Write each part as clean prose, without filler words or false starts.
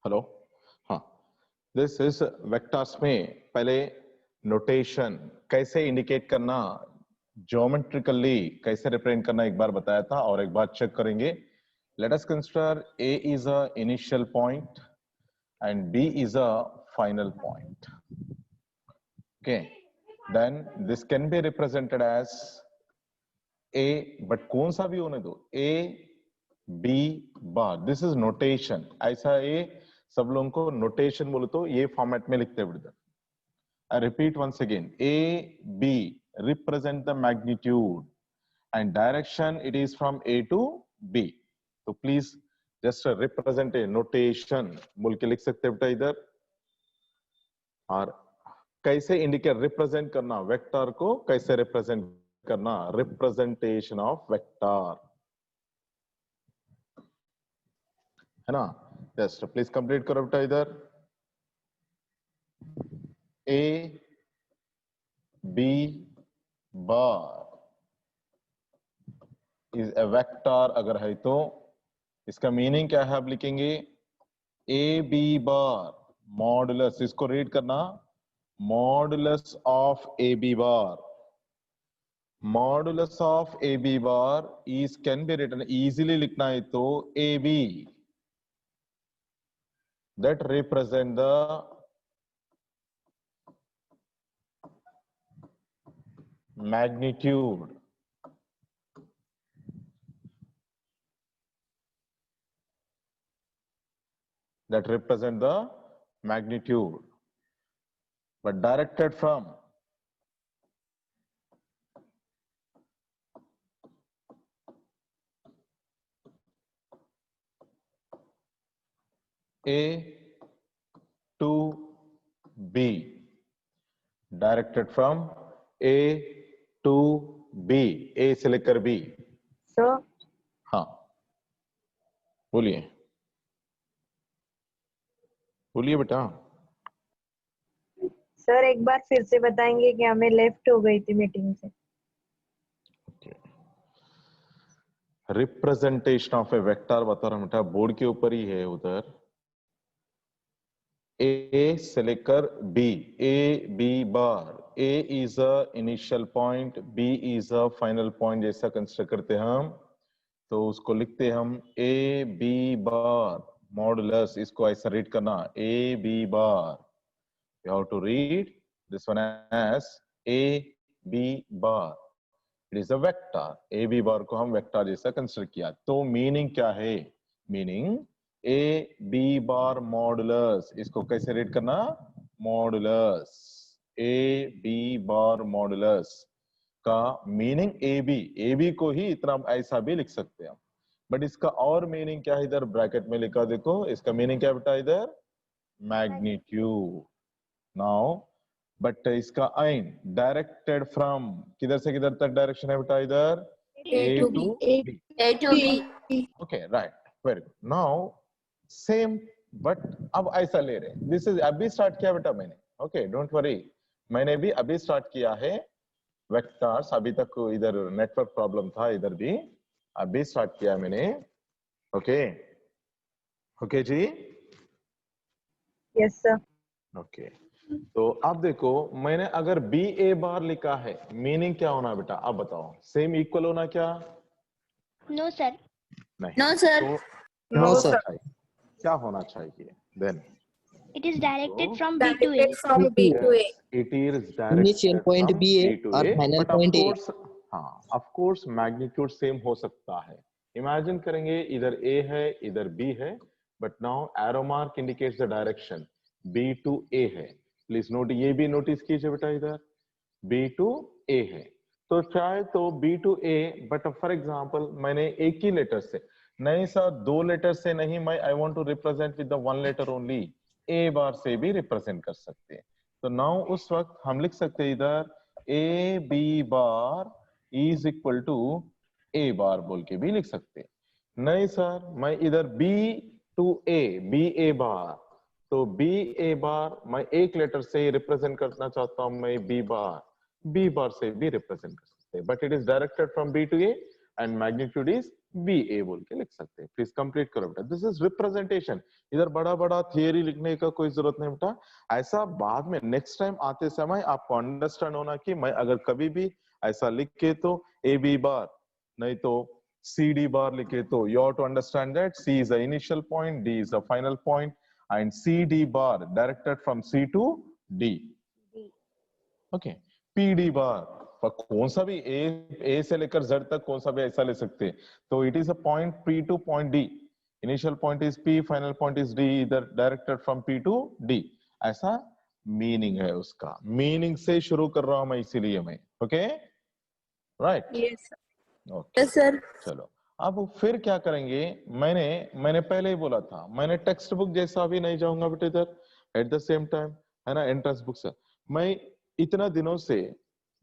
Hello. हाँ, this is vectors में पहले नोटेशन कैसे इंडिकेट करना, ज्योमेट्रिकली कैसे रिप्रेजेंट करना एक बार बताया था और एक बार चेक करेंगे। Let us consider A is a initial point and B is a final point. Okay, then this can be represented as A, but कौन सा भी होने दो, A B bar, this is notation. ऐसा ए सब लोगों को नोटेशन बोले तो ये फॉर्मेट में लिखते हैं। I repeat once again, A B represent the magnitude and direction it is from A to B. तो please just represent a notation बोल के लिख सकते हैं बेटा इधर। और कैसे इंडिकेट रिप्रेजेंट करना वेक्टर को, कैसे रिप्रेजेंट करना, रिप्रेजेंटेशन ऑफ वेक्टर, है ना। जस्ट प्लीज कंप्लीट करो बेटा इधर। A B bar is a vector अगर है तो इसका मीनिंग क्या है आप लिखेंगे ए बी बार मॉडुलस, इसको रीड करना modulus of A B bar. Modulus of A B bar is can be written, easily लिखना है तो A B that represent the magnitude that represent the magnitude but directed from A to B, directed from A to B, A से लेकर B। Sir हाँ बोलिए बोलिए बेटा। Sir एक बार फिर से बताएंगे कि हमें लेफ्ट हो गई थी मीटिंग से। रिप्रेजेंटेशन ऑफ ए वेक्टर बता रहा हूं बेटा, बोर्ड के ऊपर ही है उधर। A से लेकर B, A B bar, A is a initial point, B is a final point जैसा कंसिडर करते हैं हम, तो उसको लिखते हम A B बार मॉडुलस, इसको ऐसा रीड करना A B bar. You have to read this one as A B bar. It is a vector. A B बार को हम वेक्टर जैसा कंसिडर किया, तो मीनिंग क्या है, meaning A B bar modulus, इसको कैसे रीड करना modulus, A B bar modulus का मीनिंग ए बी को ही इतना ऐसा भी लिख सकते हैं, बट इसका और मीनिंग क्या है इधर ब्रैकेट में लिखा, देखो इसका मीनिंग क्या बेटा इधर मैग्नीट्यूड। नाउ बट इसका आइन डायरेक्टेड फ्रॉम, किधर से किधर तक डायरेक्शन है बेटा इधर A to B. Okay right, very good. Now same but अब ऐसा ले रहे हैं, दिस इज अभी स्टार्ट किया बेटा मैंने, ओके डोंट वरी, मैंने भी अभी स्टार्ट किया है वेक्टर्स, अभी तक इधर नेटवर्क प्रॉब्लम था, इधर भी अभी स्टार्ट किया मैंने। ओके ओके जी, यस सर। ओके तो अब देखो मैंने अगर बी ए बार लिखा है, मीनिंग क्या होना बेटा आप बताओ, सेम इक्वल होना क्या? No sir. नहीं, नो सर। तो क्या नो होना सर। चाहिए, क्या होना चाहिए then? It is directed So, from B to A. from B to A. it is directed Initial point from B B to और A, final but of point A. course, हाँ, of course magnitude same हो सकता है। Imagine करेंगे इधर A है इधर B है, but now arrow mark indicates the direction B to A है। प्लीज नोट, ये भी नोटिस कीजिए बेटा, इधर B to A है, तो चाहे तो B to A, but for example मैंने एक ही लेटर से, नहीं सर दो लेटर से नहीं, मैं I want to represent with the one letter only, a bar से भी रिप्रेजेंट कर सकते हैं। तो नाउ उस वक्त हम लिख सकते हैं इधर a B bar is equal to a bar बोल के भी लिख सकते हैं। नहीं सर मैं इधर बी टू ए, बी ए बार, तो बी ए बार मैं एक लेटर से रिप्रेजेंट करना चाहता हूं, मैं बी बार से भी रिप्रेजेंट कर सकते हैं, but it is directed from b to a and magnitude is b a बोल के लिख सकते हैं। प्लीज कंप्लीट करो बेटा, दिस इज रिप्रेजेंटेशन। इधर बड़ा बड़ा थियरी लिखने का कोई जरूरत नहीं बेटा, ऐसा बाद में नेक्स्ट टाइम आते समय आपको अंडरस्टैंड होना कि मैं अगर कभी भी ऐसा लिख के तो ए बी बार नहीं तो सी डी बार लिखे तो you have to understand that C is the initial point, D is the final point and C D bar directed from C to D. Okay, P D bar पर कौन सा भी ए से लेकर जेड तक कौन सा भी ऐसा ले सकते हैं। तो it is a point p to point d, initial point is p, final point is d, इधर directed from p to d, ऐसा मीनिंग है उसका। मीनिंग से शुरू कर रहा हूं मैं इसीलिए मैं। Okay right, yes okay sir. चलो अब फिर क्या करेंगे, मैंने पहले ही बोला था, मैंने टेक्स्ट बुक जैसा अभी नहीं जाऊंगा बेटे इधर एट द सेम टाइम, है ना, एंट्रेंस बुक से। मैं इतना दिनों से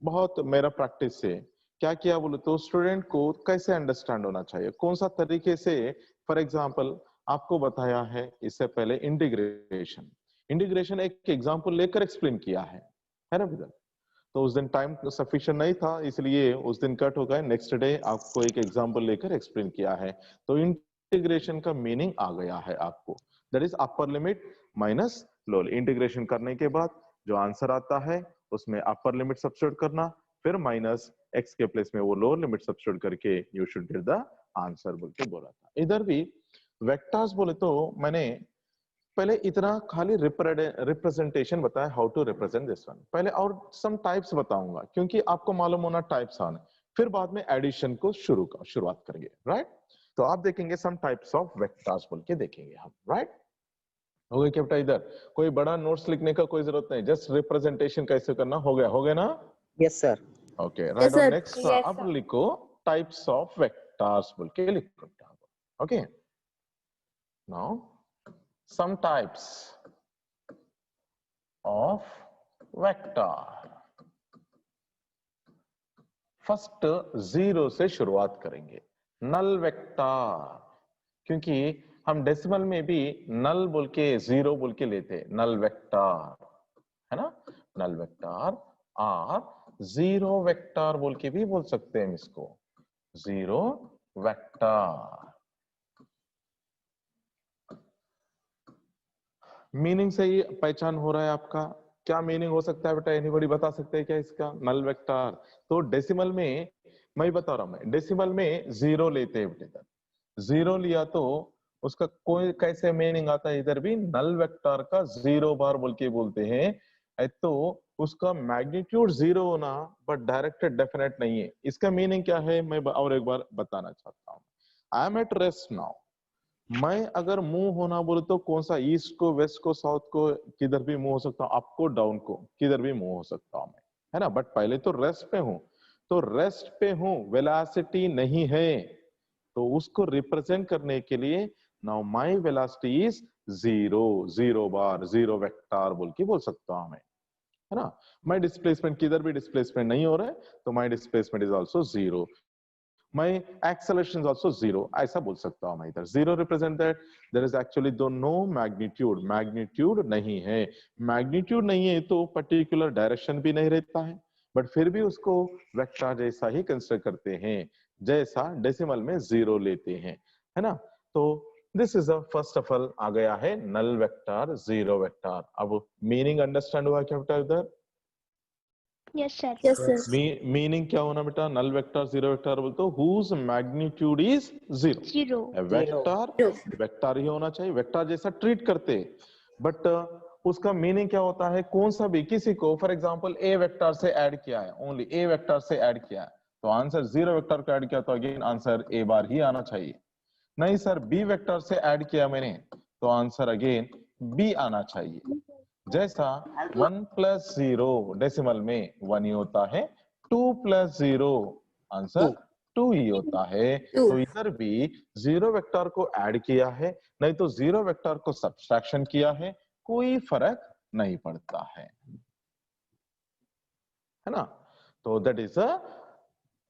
बहुत मेरा प्रैक्टिस से क्या किया बोले तो स्टूडेंट को कैसे अंडरस्टैंड होना चाहिए, कौन सा तरीके से, फॉर एग्जांपल आपको बताया है इससे पहले इंटीग्रेशन। इंटीग्रेशन एक एग्जांपल लेकर एक्सप्लेन किया है ना बेटा। तो उस दिन टाइम सफिशिएंट नहीं था इसलिए उस दिन कट हो गए, नेक्स्ट डे आपको एक एग्जांपल लेकर एक्सप्लेन किया है। तो इंटीग्रेशन का मीनिंग आ गया है आपको, that is upper limit minus lower. Integration करने के बाद जो आंसर आता है उसमें अपर लिमिट सब्स्टिट्यूट करना, फिर माइनस एक्स के प्लेस में वो लोअर लिमिट सब्स्टिट्यूट करके you should get the answer बोल के बोला था। इधर भी वेक्टर्स बोले तो मैंने पहले इतना खाली रिप्रेजेंटेशन बताया, how to represent this one. पहले और सम टाइप्स बताऊंगा क्योंकि आपको मालूम होना टाइप्स आने, फिर बाद में एडिशन को शुरुआत करेंगे, राइट। तो आप देखेंगे सम टाइप्स ऑफ वेक्टर्स बोल के देखेंगे हम, राइट। हो गया क्या बेटा, इधर कोई बड़ा नोट्स लिखने का कोई जरूरत नहीं, जस्ट रिप्रेजेंटेशन कैसे करना, हो गया ना। Yes sir. Okay right on next. अब लिखो टाइप्स ऑफ वेक्टर्स बोल के लिखो। Okay now some types of vector। First zero से शुरुआत करेंगे, नल वेक्टर, क्योंकि हम डेसिमल में भी नल बोल के जीरो बोल के लेते, नल वेक्टर है ना, नल वेक्टर और जीरो वेक्टर बोल के भी बोल सकते हैं इसको, जीरो वेक्टर। मीनिंग से ही पहचान हो रहा है आपका, क्या मीनिंग हो सकता है बेटा, एनीबॉडी बता सकते हैं क्या इसका, नल वेक्टर। तो डेसिमल में मैं बता रहा हूं, मैं डेसिमल में जीरो लेते हैं बेटा, जीरो लिया तो उसका कोई कैसे मीनिंग आता है, इधर भी नल वेक्टर का जीरो बार बोल के बोलते हैं। तो उसका मैग्नीट्यूड जीरो होना बट डायरेक्टेड डेफिनेट नहीं है। इसका मीनिंग क्या है मैं और एक बार बताना चाहता हूँ। I am at rest now, मैं अगर मूव होना बोले तो कौन सा, ईस्ट को, वेस्ट को, साउथ को, किधर भी मूव हो सकता हूँ, अप को, डाउन को, किधर भी मूव हो सकता हूँ मैं, है ना। बट पहले तो रेस्ट पे हूं, तो रेस्ट पे हूं, वेलोसिटी नहीं है, तो उसको रिप्रेजेंट करने के लिए now my velocity is zero, zero bar, zero vector बोल के बोल सकता हूं मैं, है ना। माई डिस्प्लेसमेंट, किधर भी डिस्प्लेसमेंट नहीं हो रहा है तो my displacement is also zero, my acceleration is also zero, ऐसा बोल सकता हूं मैं इधर। Zero represent that there is actually दो नो मैग्नीट्यूड, मैग्नीट्यूड नहीं है, मैग्नीट्यूड नहीं है तो पर्टिकुलर डायरेक्शन भी नहीं रहता है, बट फिर भी उसको वेक्टर जैसा ही कंसीडर करते हैं, जैसा डेसिमल में जीरो लेते हैं, है ना। तो this is a first of all आ गया है नल वेक्टर, जीरो वेक्टर। अब मीनिंग अंडरस्टैंड हुआ क्या बेटा इधर? Yes, sir. Yes sir. Meaning क्या होना बेटा, नल वेक्टर जीरो वेक्टर बोलते तो whose magnitude is zero. Zero. Vector vector ही होना चाहिए, वेक्टर जैसा ट्रीट करते, बट उसका मीनिंग क्या होता है, कौन सा भी किसी को, फॉर एग्जांपल ए वेक्टर से ऐड किया है, ओनली ए वेक्टर से ऐड किया है तो आंसर, जीरो वेक्टर को ऐड किया तो अगेन आंसर ए बार ही आना चाहिए। नहीं सर बी वेक्टर से ऐड किया मैंने तो आंसर अगेन बी आना चाहिए। जैसा 1 प्लस 0 डेसिमल में 1 ही होता है, 2 प्लस 0 आंसर 2 ही होता है। तो इधर भी जीरो वेक्टर को ऐड किया है, नहीं तो जीरो वेक्टर को सब्ट्रैक्शन किया है, कोई फर्क नहीं पड़ता है ना। तो दैट इज अ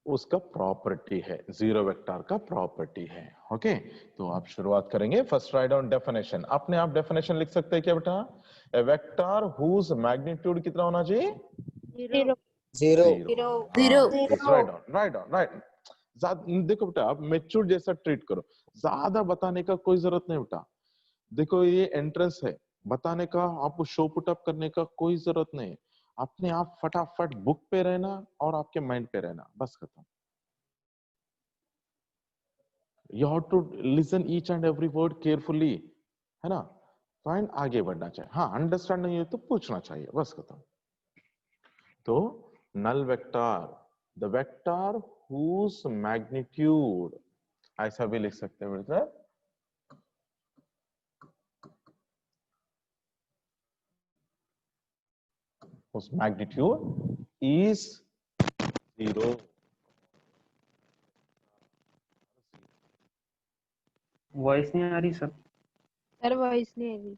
उसका प्रॉपर्टी है, जीरो वेक्टर का प्रॉपर्टी है। ओके तो आप शुरुआत करेंगे, फर्स्ट राइट डाउन डेफिनेशन। अपने आप डेफिनेशन लिख सकते हैं क्या बेटा, ए वेक्टर हुज मैग्नीट्यूड कितना होना चाहिए, zero zero. Zero. Write down, right. देखो बेटा, आप मेच्योर जैसा ट्रीट करो, ज्यादा बताने का कोई जरूरत नहीं बेटा। देखो ये एंट्रेंस है, बताने का, आपको शो पुट अप करने का कोई जरूरत नहीं। अपने आप फटाफट बुक पे रहना और आपके माइंड पे रहना, बस खत्म। You have to listen each and every word carefully, है ना? फाइन, आगे बढ़ना चाहिए। हाँ, अंडरस्टैंड नहीं है तो पूछना चाहिए, बस खत्म। तो null vector, the vector whose magnitude, ऐसा भी लिख सकते हैं बेटा, whose magnitude is 0। वॉइस नहीं आ रही सर। सर वॉइस नहीं आ रही।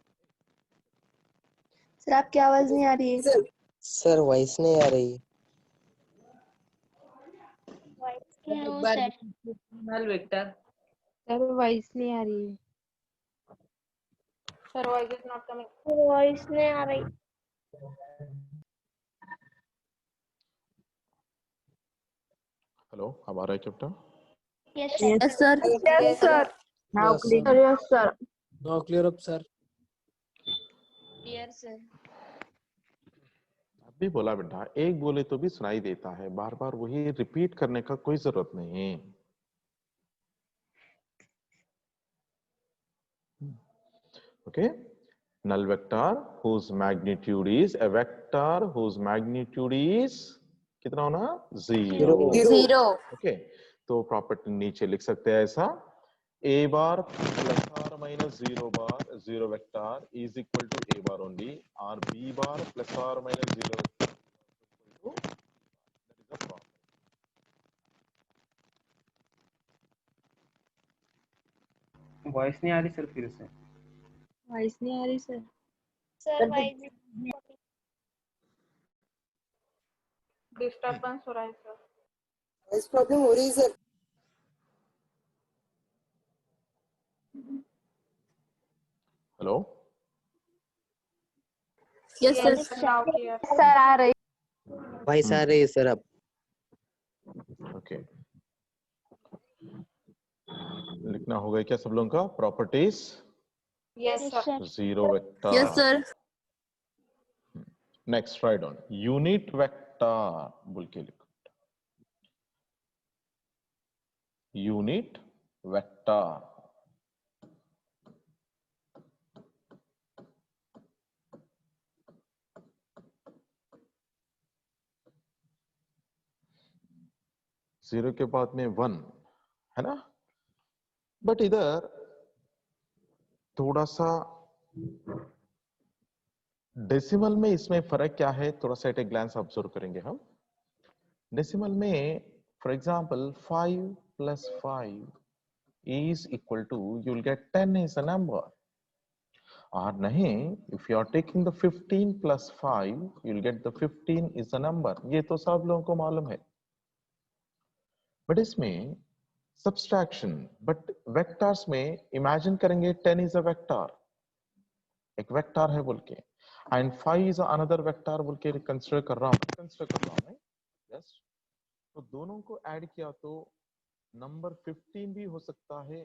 सर आपकी आवाज नहीं आ रही है। सर वॉइस नहीं आ रही। No sir. Null vector. Sir voice नहीं आ रही है। Sir voice is not coming. Voice नहीं आ रही। हेलो, अब आ रहा है क्या बेटा? Yes sir. Yes sir. Now clear. Yes sir. No clear up sir. Yes sir. अभी बोला बेटा, एक बोले तो भी सुनाई देता है, बार बार वही रिपीट करने का कोई जरूरत नहीं। Okay, null vector whose magnitude is a vector whose magnitude is कितना होना? 0। जीरो। ओके, तो प्रॉपर्टी नीचे लिख सकते हैं ऐसा, a बार प्लस और minus 0 bar 0 vector is equal to a bar only, और b बार प्लस और minus 0 vector equal to, that is the property. Voice नहीं आ रही सर, फिर से। वॉइस नहीं आ रही सर। सर वॉइस डिस्टर्बेंस हो रहा है सर। वॉइस प्रॉब्लम हो रही है sir. Hello, yes sir. Now clear. Sir आ रही। वॉइस आ रही है सर अब। ओके, लिखना होगा क्या सब लोगों का? Properties yes sir. 0 vector. Yes sir. Next, right on unit vector बोल के लिखो, यूनिट वेक्टर। जीरो के बाद में 1 है ना, बट इधर थोड़ा सा डेसिमल में इसमें फर्क क्या है, थोड़ा सा एट ए ग्लांस ऑब्जर्व करेंगे हम। डेसिमल में for example 5 + 5 is equal to, you'll get 10 is a number, or नहीं, if you are taking the 15 + 5 you'll get the 15 is a number, ये तो सब लोगों को मालूम है। बट इसमें सब्सट्रैक्शन, बट वेक्टर्स में इमेजिन करेंगे 10 is a vector, एक वेक्टर है बोल के, एंड 5 is another vector बोल के कंसीडर कर रहा हूँ, यस। तो दोनों को ऐड किया तो नंबर 15 भी हो सकता है,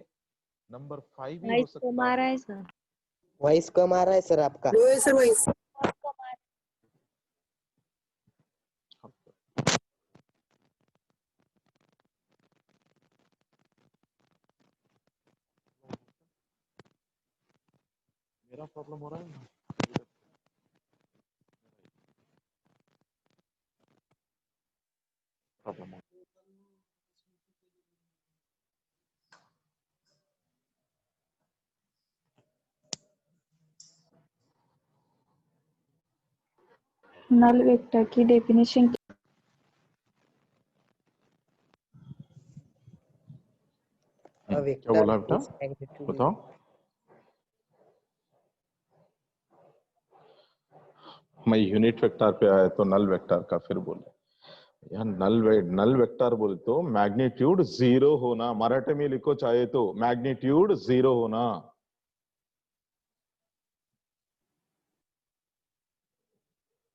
नंबर 5 भी हो वॉइस सकता कम आ रहा है। है सर। वॉइस कम आ रहा है सर आपका। लो है सर वॉइस। मेरा प्रॉब्लम हो रहा है ना, प्रॉब्लम हो नल वेक्टर की डेफिनेशन। क्या बोला बेटा, बताओ। मैं यूनिट वेक्टर पे आया तो नल वेक्टर का फिर बोले, यहाँ नल वेक्टर बोले तो मैग्नीट्यूड 0 होना, मराठी में लिखो चाहे तो, मैग्नीट्यूड 0 होना।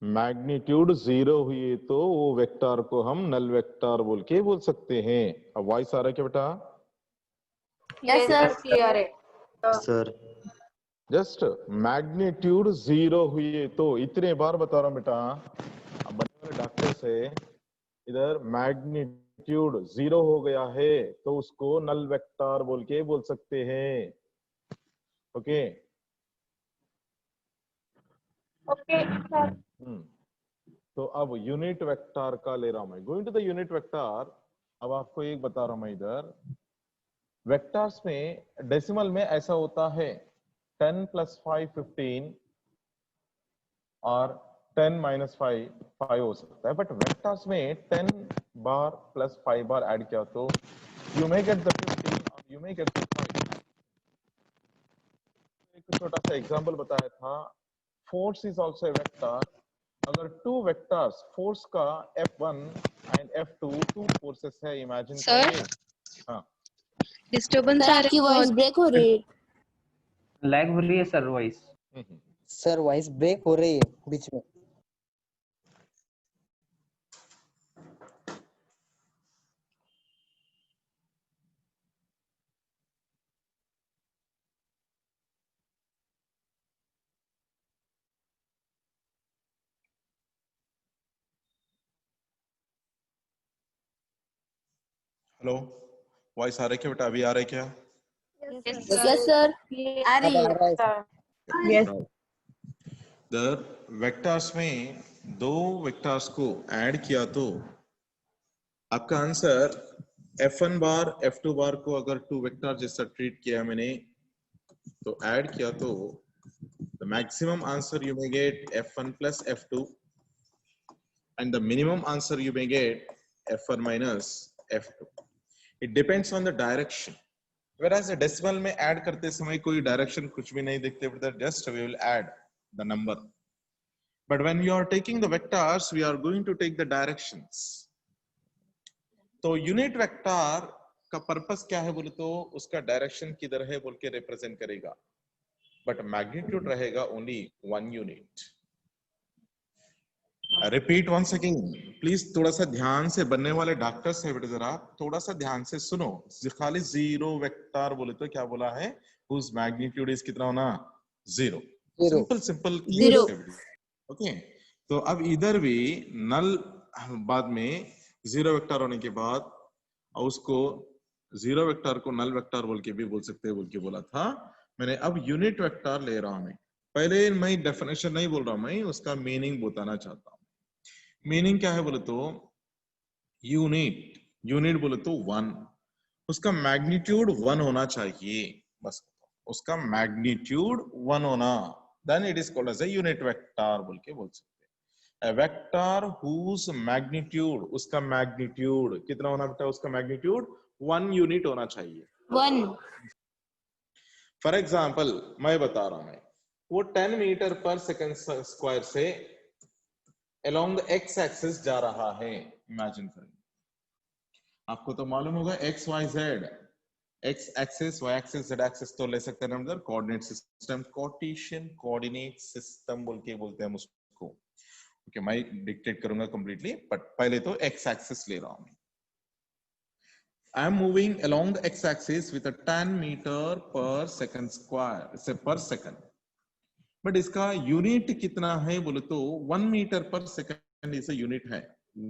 मैग्नीट्यूड 0 हुई तो वो वेक्टर को हम नल वेक्टर बोल के बोल सकते हैं। अब वॉइस आ रहा है क्या बेटा? Yes, sir. Clear है। सर जस्ट मैग्नीट्यूड 0 हुई तो, इतने बार बता रहा हूं बेटा। अब बनने वाले डॉक्टर से इधर मैग्नीट्यूड 0 हो गया है तो उसको नल वेक्टर बोल के बोल सकते हैं। Okay Okay, sir. तो अब यूनिट वेक्टर का ले रहा हूं मैं। Going to the unit vector. अब आपको एक बता रहा हूं मैं इधर, वेक्टर्स में डेसिमल में ऐसा होता है 10 + 5 15 और 10 - 5 5 हो सकता है, बट वेक्टर्स में 10 बार प्लस 5 बार ऐड किया तो यू मे गेट द 15 और यू मे गेट द 5। एक छोटा सा एग्जांपल बताया था, force is also a vector. अगर टू वेक्टर्स फोर्स का F1 and F2 two forces है, इमेजिन करिए। हाँ Sir, आपकी वॉइस ब्रेक हो रही है। लैग हो रही है sir voice. Sir voice break हो रही है बीच में। हेलो, वॉइस आ रही है क्या बेटा? अभी आ रही है क्या? Yes, sir. आ रही अब आ है। रहा है सर। Yes. द वेक्टर्स में दो वेक्टर्स को ऐड किया तो आपका आंसर F1 बार F2 बार को अगर टू वेक्टर जैसा ट्रीट किया मैंने तो ऐड किया तो the maximum answer you may gate F1 + F2 and the minimum answer you may get F1 - F2. It depends on the direction. Whereas a decimal में add करते समय कोई direction कुछ भी नहीं देखते, but just we will add the number. But when you are taking the vectors, we are going to take the directions. तो unit vector का पर्पस क्या है बोले तो उसका डायरेक्शन किधर है बोल के रिप्रेजेंट करेगा, बट मैग्नीट्यूड रहेगा only 1 unit. Repeat once again please, थोड़ा सा ध्यान से, बनने वाले डॉक्टर्स है बेटा जरा थोड़ा सा ध्यान से सुनो। खाली 0 वेक्टर बोले तो क्या बोला है, whose magnitude is कितना होना 0। Simple simple okay. तो अब इधर भी नल बाद में 0 वेक्टर होने के बाद और उसको 0 वेक्टर को नल वेक्टर बोल के भी बोल सकते हैं बोल के बोला था मैंने। अब यूनिट वेक्टर ले रहा हूं मैं, पहले मैं डेफिनेशन नहीं बोल रहा, मैं उसका मीनिंग बताना चाहता हूं। मीनिंग क्या है बोले तो यूनिट बोले तो 1, उसका मैग्नीट्यूड 1 होना चाहिए, बस उसका मैग्नीट्यूड 1 होना, then it is called as a unit vector बोल के बोल सकते हैं। ए वेक्टर हुज मैग्नीट्यूड, उसका मैग्नीट्यूड कितना होना बेटा, उसका मैग्नीट्यूड 1 यूनिट होना चाहिए। 1. फॉर एग्जाम्पल मैं बता रहा हूं मैं, वो 10 मीटर पर सेकंड स्क्वायर से along the x axis जा रहा है, इमेजिन करें। आपको तो मालूम होगा x y z, x axis y axis z axis तो ले सकते हैं हम इधर coordinate system, Cartesian coordinate system बोल के बोलते हैं हम उसको। ओके मैं डिक्टेट करूंगा कंप्लीटली, बट पहले तो x axis ले रहा हूं। I am moving along the x axis with a 10 meter per second square, से per second, बट इसका यूनिट कितना है बोले तो 1 मीटर पर सेकंड इज अ यूनिट है,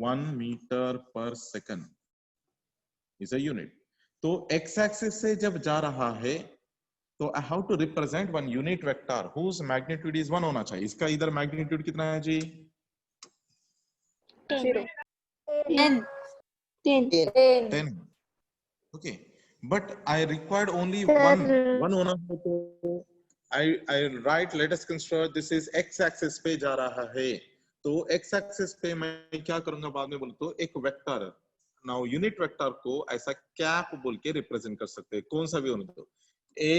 1 मीटर पर सेकंड इज अ यूनिट। तो एक्स एक्सिस से जब जा रहा है तो I have to represent 1 unit vector whose magnitude is 1 होना चाहिए। इसका इधर मैग्नीट्यूड कितना है जी? 10। Okay, but I required only 1 होना हो तो I write, let us consider this is x axis पे जा रहा है, तो x axis पे मैं क्या करूंगा बाद में बोले तो एक वेक्टर, नाउ यूनिट वेक्टर को ऐसा कैप बोल के रिप्रेजेंट कर सकते हैं, कौन सा भी होने दो। a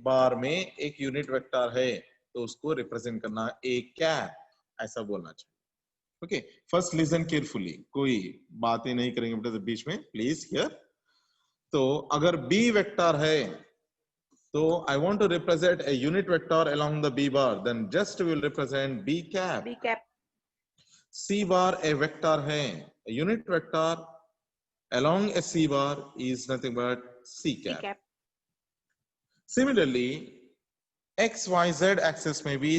बार में एक यूनिट वेक्टर है तो उसको रिप्रेजेंट करना a कैप, ऐसा बोलना चाहिए। ओके, फर्स्ट लिसन केयरफुली, कोई बातें नहीं करेंगे बेटा बीच में, प्लीज हियर। तो अगर b वेक्टर है तो I want to represent a unit vector along the b bar, then just we will represent b cap. C bar a vector है, a unit vector along a C bar is nothing but C cap. Similarly, x y z axis में भी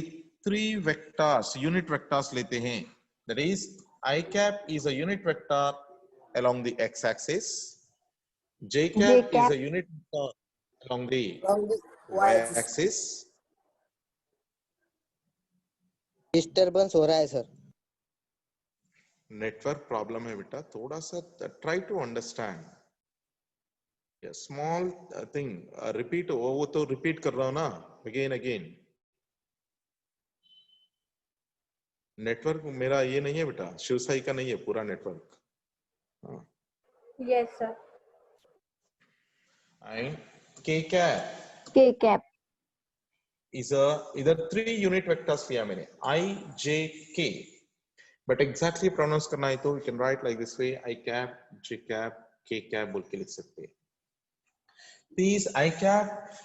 3 vectors, unit vectors लेते हैं. That is, I cap is a unit vector along the x axis. J cap is a unit vector along the y axis. Disturbance हो रहा है sir. Network problem है बेटा, थोड़ा सा try to understand. Small thing repeat, वो तो repeat कर रहा हूं ना अगेन अगेन. नेटवर्क मेरा ये नहीं है बेटा, शिव साई का नहीं है पूरा network. Yes, sir. And k cap K cap. is a either 3 unit vectors लिया मैंने, I j k, but exactly pronounce करना है तो you can write like this way, I cap j cap k cap बोल के लिख सकते हैं. These I cap,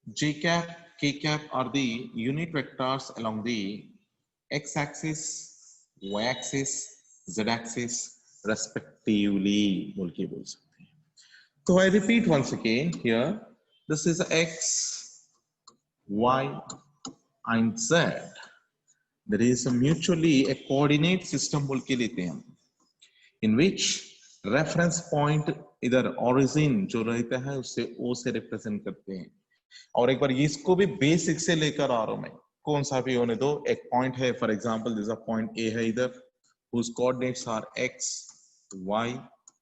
j cap, k cap are the unit vectors along the x axis, y axis, z axis respectively बोल के बोल सकते हैं. So I repeat once again here, this is x, y and z. There is a mutually a coordinate system बोल के लेते हैं, in which reference point इधर origin जो रहता है उससे O से represent करते हैं. और एक बार इसको भी बेसिक से लेकर आ रहा हूं मैं, कौन सा भी होने दो. एक पॉइंट है, for example this point A है इधर, whose coordinates are x, y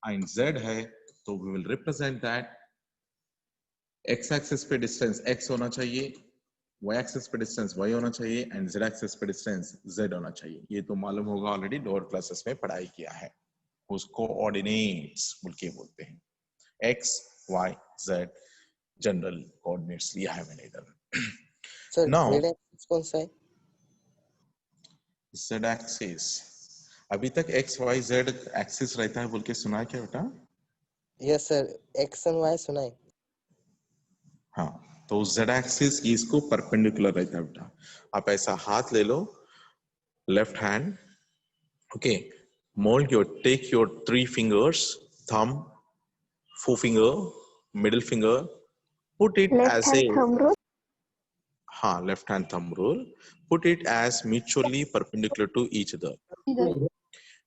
and z है, तो we will represent that x axis पे डिस्टेंस x होना चाहिए, y axis पे डिस्टेंस y होना चाहिए एंड z axis पे डिस्टेंस z होना चाहिए. ये तो मालूम होगा, ऑलरेडी लोअर क्लासेस में पढ़ाई किया है. उसको कोऑर्डिनेट्स बोल के बोलते हैं. x, y, z general coordinates लिया है मैंने इधर. सर नाउ z एक्सिस कौन सा है? z एक्सिस अभी तक x y z एक्सिस रहता है बोल के सुना है क्या बेटा? Yes sir, x and y सुना है. हाँ, तो z एक्सिस इसको परपेंडिकुलर रहता है बेटा. आप ऐसा हाथ ले लो, left hand, okay, mold your, take your 3 fingers, thumb, forefinger, middle finger, put it as a हाँ, left hand thumb rule, put it as mutually perpendicular to each other.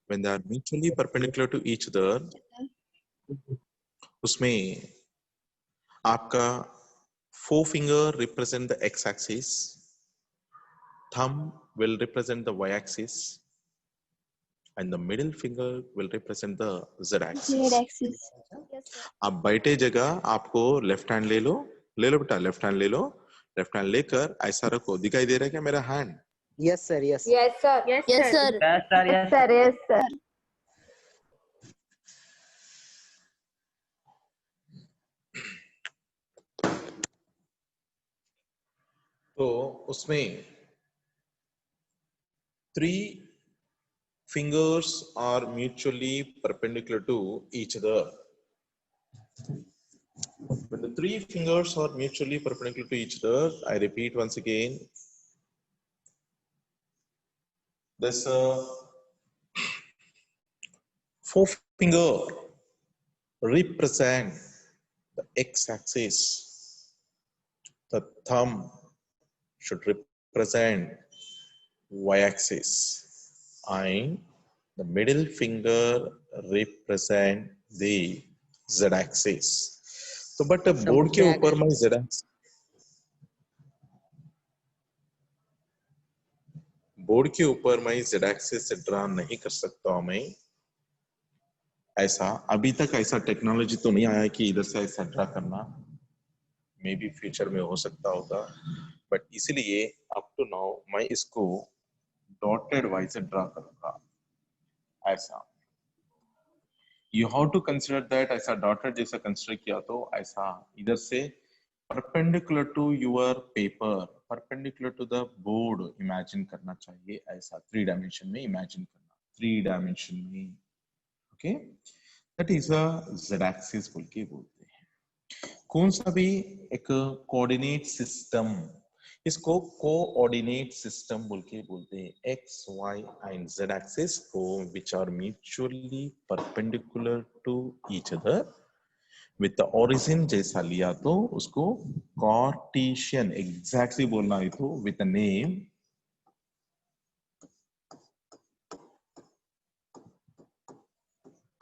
When they are mutually perpendicular to each other, उसमें आपका forefinger represent the x axis, thumb will represent the y axis, and the middle finger will represent the z axis. आप बैठे जगह आपको left hand ले लो बेटा, left hand ले लो. लेफ्ट हैंड लेकर ऐसा रखो. दिखाई दे रहा है क्या मेरा hand? Yes sir, yes. Yes, sir. Yes, Yes, sir. Yes, sir. Yes. Sir, yes, sir. तो उसमें 3 fingers are mutually perpendicular to each other. When the 3 fingers are mutually perpendicular to each other, I repeat once again, this forefinger represent the x-axis, the thumb should represent y-axis, and the middle finger represent the z-axis. तो but board के ऊपर मैं z-axis, board के ऊपर मैं z-axis से draw नहीं कर सकता हूं मैं ऐसा. अभी तक ऐसा टेक्नोलॉजी तो नहीं आया कि इधर से ऐसा ड्रा करना. मे बी फ्यूचर में हो सकता होगा, बट इसलिए अप टू नाउ मैं इसको डॉटेड वाइज से ड्रा करूंगा ऐसा. You have to consider that ऐसा डॉटेड जैसा कंसीडर किया तो ऐसा इधर से perpendicular to your paper, perpendicular to the board imagine करना चाहिए ऐसा. 3 डायमेंशन में इमेजिन करना, 3 डायमेंशन में. Okay, that is a z axis बोल के बोलते हैं. कौन सा भी एक कोऑर्डिनेट सिस्टम इसको कोऑर्डिनेट सिस्टम बोल के बोलते हैं। X y and z axis को which are mutually perpendicular to each other with the origin जैसा लिया तो उसको कार्टेशियन एग्जैक्टली बोलना है तो with the name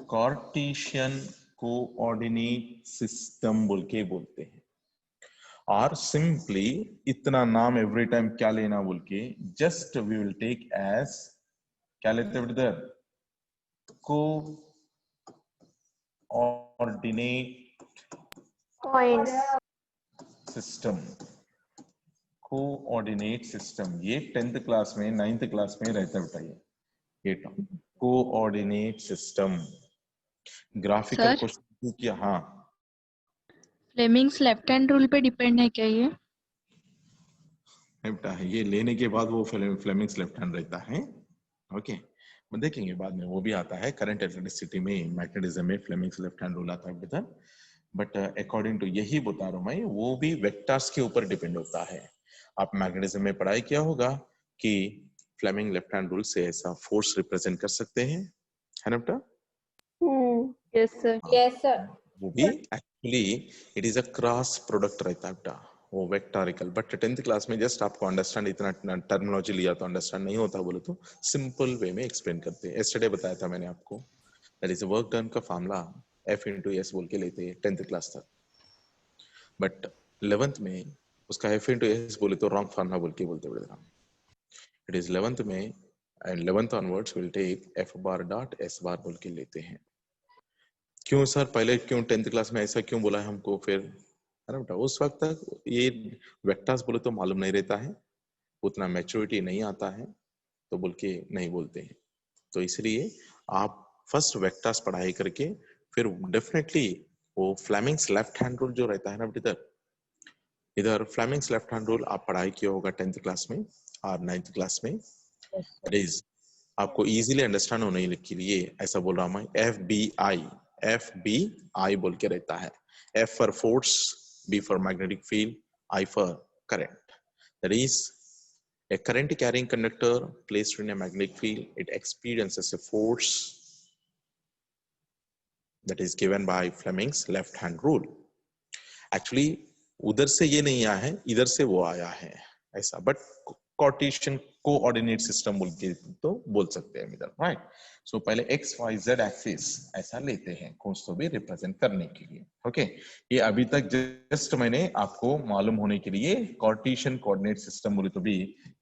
Cartesian coordinate system बोल के बोलते हैं। और सिंपली इतना नाम एवरी टाइम क्या लेना बोल के just we will take as क्या लेते हैं brother, coordinate points system. Coordinate system ये 10th क्लास में 9th क्लास में रहता है बेटा ये term coordinate system. Graphical sir? Question किया। हाँ फ्लेमिंग्स लेफ्ट हैंड रूल पे डिपेंड है क्या ये? बेटा ये लेने के बाद वो फ्लेमिंग्स लेफ्ट हैंड रहता है। ओके देखेंगे बाद में वो भी आता है। करंट इलेक्ट्रिसिटी में मैग्नेटिज्म में फ्लेमिंग्स लेफ्ट हैंड रूल आता है बेटा। बट अकॉर्डिंग टू यही बता रहा हूं मैं, वो भी वेक्टर्स के ऊपर डिपेंड होता है। आप मैग्नेटिज्म में पढ़ाई किया होगा कि फ्लेमिंग लेफ्ट हैंड रूल से ऐसा फोर्स रिप्रेजेंट कर सकते हैं, है ना बेटा? Yes sir. Yes sir. वो भी actually it is a cross product रहता है बेटा वो वेक्टोरिकल। बट 10th क्लास में जस्ट आपको अंडरस्टैंड इतना टर्मिनोलॉजी लिया तो अंडरस्टैंड नहीं होता बोले तो सिंपल वे में एक्सप्लेन करते हैं। यस्टरडे बताया था मैंने आपको, दैट इज वर्क डन का फार्मूला F into S बोल के लेते हैं 10th क्लास तक। बट 11th में उसका F into S बोले तो रॉन्ग फार्मूला बोल के बोलते हैं। इट इज 11th में and 11th onwards will take F bar dot S bar बोल के लेते हैं। क्यों सर पहले क्यों 10th क्लास में ऐसा क्यों बोला है हमको? फिर है ना बेटा उस वक्त तक ये वेक्टर्स बोले तो मालूम नहीं रहता है, उतना मैच्योरिटी नहीं आता है तो बोल के नहीं बोलते हैं। तो इसलिए आप फर्स्ट वेक्टर्स पढ़ाई करके फिर डेफिनेटली वो फ्लेमिंग्स लेफ्ट हैंड रूल जो रहता है ना इधर फ्लेमिंग्स लेफ्ट हैंड रूल आप पढ़ाई किया होगा 10th क्लास में और 9th क्लास में। इट इज आपको इजीली अंडरस्टैंड होने के लिए ऐसा बोल रहा हूं मैं। FBI बोल के रहता है। F for force, B for magnetic field, I for current. That is a current carrying conductor placed in a magnetic field. It experiences a force that is given by Fleming's left hand rule. Actually उधर से ये नहीं आया है, इधर से वो आया है ऐसा। बट कार्टेशियन कोऑर्डिनेट सिस्टम बोल के तो बोल सकते हैं इधर, राइट? सो पहले एक्स वाई जेड एक्सिस ऐसा लेते हैं कुछ तो भी रिप्रेजेंट करने के लिए। ओके ये अभी तक जस्ट मैंने आपको मालूम होने के लिए कार्टेशियन कोऑर्डिनेट सिस्टम बोले तो भी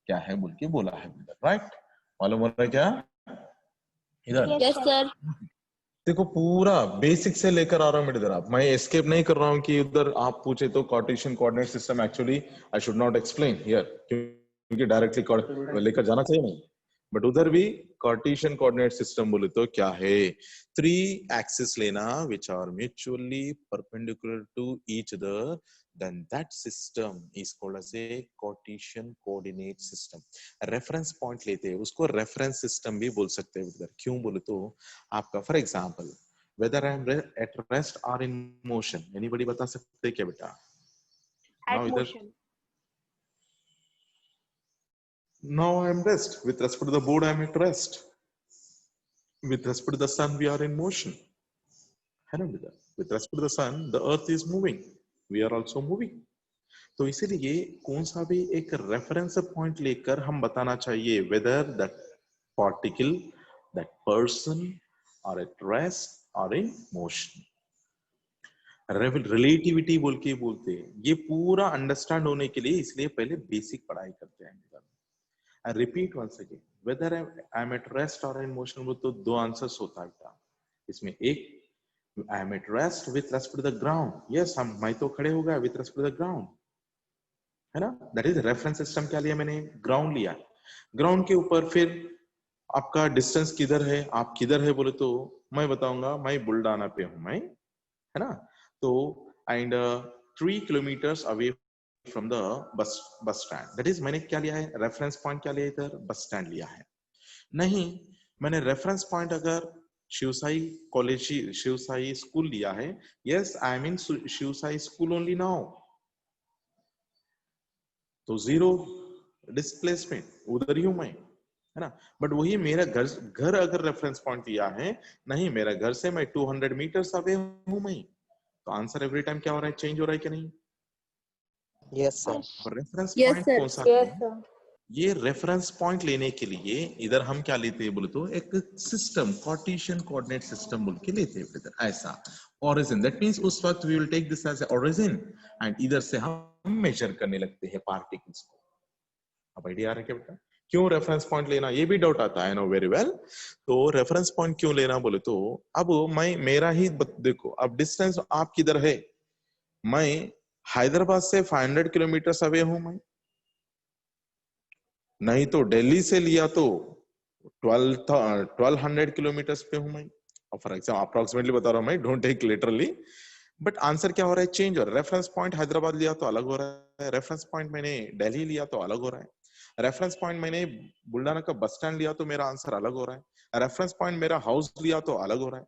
क्या है बोल के बोला है इधर, राइट? मालूम हो रहा है क्या इधर? Yes sir. देखो पूरा बेसिक से लेकर आ रहा हूं मैं इधर। आप मैं एस्केप नहीं कर रहा हूं कि उधर आप पूछे तो Cartesian coordinate system actually I should not explain here क्योंकि डायरेक्टली लेकर जाना चाहिए नहीं। बट उधर भी कार्टेशियन कोऑर्डिनेट सिस्टम बोले तो क्या है, 3 एक्सिस लेना which are mutually perpendicular to each other, then that system is called as a Cartesian coordinate system. Reference point लेते हैं उसको रेफरेंस सिस्टम भी बोल सकते हैं उधर। क्यों बोले तो आपका for example whether I am at rest or in motion, anybody बता सकते हैं क्या बेटा? At motion. Now I am rest. With respect to the board, I am at rest. With respect to the sun, we are in motion. With respect to the sun, the earth is moving. We are also moving. तो इसीलिए कौन सा भी एक reference point लेकर हम बताना चाहिए whether that particle, that person are at rest or in motion. Relativity बोल के बोलते हैं। ये पूरा अंडरस्टैंड होने के लिए इसलिए पहले बेसिक पढ़ाई करते हैं। I repeat once again, whether I am at rest or in motion वो तो 2 आंसर्स होता है इसमें। एक I am at rest with respect to the ground. Yes, मैं तो खड़े हो गया with respect to the ground, है ना? That is reference system क्या लिया मैंने? ग्राउंड लिया। ग्राउंड के ऊपर फिर आपका डिस्टेंस किधर है, आप किधर है बोले तो मैं बताऊंगा मैं बुल्डाना पे हूं मैं, है ना? तो and 3 kilometres away from the bus stand. That is मैंने क्या लिया है? रेफरेंस पॉइंट क्या लिया इधर? बस स्टैंड लिया है। नहीं मैंने रेफरेंस पॉइंट अगर शिवसाई कॉलेज शिवसाई स्कूल लिया है। Yes I am in Shivsai school only now. तो जीरो डिस्प्लेसमेंट, उधर ही हूं मैं, है ना। बट वही मेरा घर अगर रेफरेंस पॉइंट दिया है, नहीं मेरा घर से मैं 200 मीटर्स अवे हूं मैं, तो आंसर एवरी टाइम क्या हो रहा है, चेंज हो रहा है कि नहीं। Yes sir. Reference Yes, point sir. कौन सा Yes, है, sir. ये रेफरेंस पॉइंट लेने के लिए इधर हम क्या लेते हैं बोले तो एक सिस्टम, कार्टेशियन कोऑर्डिनेट सिस्टम बोल के लेते हैं इधर, ऐसा ओरिजिन। दैट मींस उस वक्त we will take this as origin and इधर से हम मेजर करने लगते हैं पार्टिकल्स को। अब आइडिया आ रहा है क्या बेटा, क्यों रेफरेंस पॉइंट लेना, ये भी डाउट आता है, नो वेरी वेल। तो रेफरेंस पॉइंट क्यों लेना बोले तो, अब मैं मेरा ही देखो, अब डिस्टेंस आप किधर है, मैं हैदराबाद से 500 किलोमीटर अवे हूं मैं, नहीं तो दिल्ली से लिया तो 1200 किलोमीटर पे हूं मैं, और फॉर एग्जाम्पल अप्रोक्सीमेटली बता रहा हूं मैं, don't take literally. But answer क्या हो रहा है, चेंज हो रहा है। रेफरेंस पॉइंट हैदराबाद लिया तो अलग हो रहा है, रेफरेंस पॉइंट मैंने दिल्ली लिया तो अलग हो रहा है, रेफरेंस पॉइंट मैंने बुल्डाना का बस स्टैंड लिया तो मेरा आंसर अलग हो रहा है, रेफरेंस पॉइंट मेरा हाउस लिया तो अलग हो रहा है।